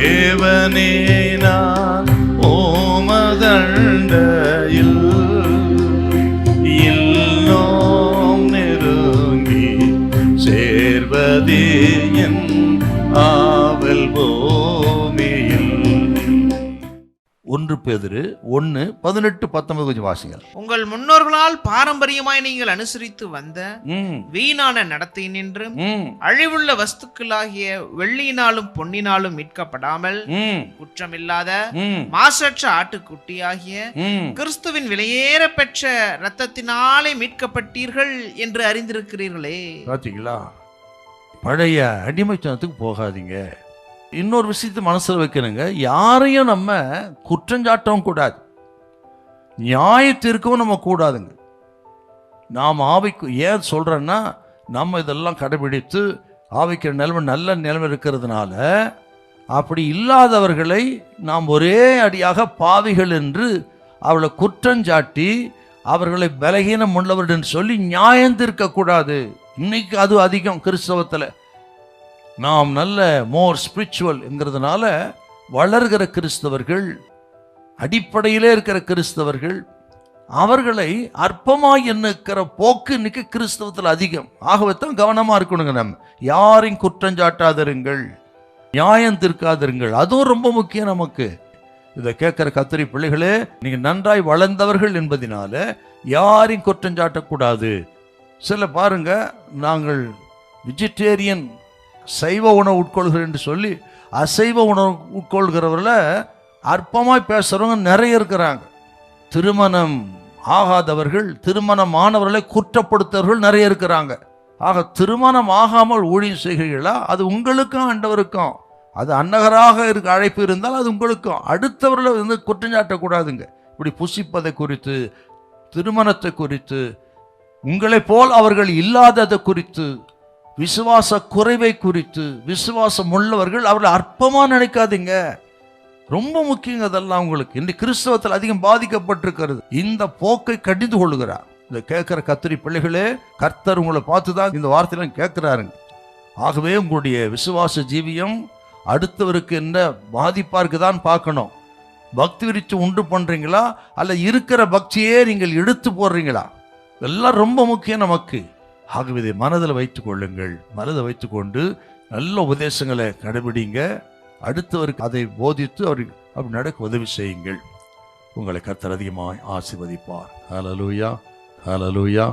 தேவனே நான் ஓமதண்டையில் இன்னும் நெருங்கி சேர்வதே என் ஆவல் பூமியில். 1 பேதுரு 1:18-19 கொஞ்சம் வாசிங்க. உங்கள் முன்னோர்களால் பாரம்பரியமாய் நீங்கள் அனுசரித்து வந்த வீணான நடத்தை நின்று அழிவுள்ள வஸ்துக்களாகிய வெள்ளியினாலும் பொன்னினாலும் மீட்கப்படாமல் குற்றமில்லாத மாசற்ற ஆட்டுக்குட்டியாகிய கிறிஸ்துவின் விலையேற பெற்ற இரத்தத்தினாலே மீட்கப்பட்டீர்கள் என்று அறிந்திருக்கிறீர்களே. பாத்தீங்களா? பழைய அடிமைத்தனத்துக்கு போகாதீங்க. இன்னொரு விஷயத்தை மனசில் வைக்கணுங்க, யாரையும் நம்ம குற்றஞ்சாட்டவும் கூடாது, நியாயத்திற்கவும் நம்ம கூடாதுங்க. நாம் ஆவிக்கு ஏன் சொல்கிறேன்னா, நம்ம இதெல்லாம் கடைபிடித்து ஆவிக்கிற நிலைமை நல்ல நிலைமை இருக்கிறதுனால அப்படி இல்லாதவர்களை நாம் ஒரே அடியாக பாவிகள் என்று அவளை குற்றஞ்சாட்டி அவர்களை பலகீனம் உள்ளவர்கள் என்று சொல்லி நியாயந்திருக்கக்கூடாது. இன்னைக்கு அது அதிகம் கிறிஸ்தவத்தில். நாம் நல்ல மோர் ஸ்பிரிச்சுவல் என்கிறதுனால வளர்கிற கிறிஸ்தவர்கள், அடிப்படையிலே இருக்கிற கிறிஸ்தவர்கள், அவர்களை அற்பமாய் எண்ணுக்கிற போக்கு இன்னைக்கு கிறிஸ்தவத்தில் அதிகம். ஆகவே தான் கவனமாக இருக்கணுங்க. நம்ம யாரையும் குற்றஞ்சாட்டாதிருங்கள், நியாயம் தீர்க்காதிருங்கள். அதுவும் ரொம்ப முக்கியம் நமக்கு. இதை கேட்குற கத்திரி பிள்ளைகளே, நீங்கள் நன்றாய் வளர்ந்தவர்கள் என்பதனால யாரையும் குற்றஞ்சாட்டக்கூடாது. சில பாருங்க, நாங்கள் வெஜிடேரியன் சைவ உணவு உட்கொள்கிறேன் என்று சொல்லி அசைவ உணவு உட்கொள்கிறவர்கள அற்பமாய் பேசுகிறவங்க நிறைய இருக்கிறாங்க. திருமணம் ஆகாதவர்கள், திருமணமானவர்களை குற்றப்படுத்தவர்கள் நிறைய இருக்கிறாங்க. ஆக திருமணம் ஆகாமல் ஊழியம் செய்கிறீர்களா, அது உங்களுக்கும் ஆண்டவருக்கும். அது அன்னகராக இருக்க அழைப்பு இருந்தால் அது உங்களுக்கும். அடுத்தவர்களை வந்து குற்றஞ்சாட்டக்கூடாதுங்க. இப்படி புசிப்பதை குறித்து, திருமணத்தை குறித்து, உங்களை போல் அவர்கள் இல்லாததை குறித்து, விசுவாச குறைவை குறித்து, விசுவாசம் உள்ளவர்கள் அவர்கள் அற்பமாக நினைக்காதீங்க. ரொம்ப முக்கியம் அதெல்லாம். உங்களுக்கு இந்த கிறிஸ்தவத்தில் அதிகம் பாதிக்கப்பட்டிருக்கிறது. இந்த போக்கை கடிந்து கொள்ளுகிறார். இதை கேட்கிற கத்திரி பிள்ளைகளே, கர்த்தர் உங்களை பார்த்துதான் இந்த வார்த்தையெல்லாம் கேட்கிறாருங்க. ஆகவே உங்களுடைய விசுவாச ஜீவியம் அடுத்தவருக்கு என்ன பாதிப்பாருக்கு தான் பார்க்கணும். பக்தி விரித்து உண்டு பண்றீங்களா, அல்ல இருக்கிற பக்தியே நீங்கள் எடுத்து போடுறீங்களா, இதெல்லாம் ரொம்ப முக்கியம் நமக்கு. ஆகவே இதை மனதில் வைத்துக் கொள்ளுங்கள். மனதை வைத்துக்கொண்டு நல்ல உபதேசங்களை கடைபிடிங்க. அடுத்தவருக்கு அதை போதித்து அவருக்கு அப்படி நடக்க உதவி செய்யுங்கள். உங்களை கர்த்தர் அதிகமாய் ஆசீர்வதிப்பார். ஹல்லேலூயா, ஹல்லேலூயா.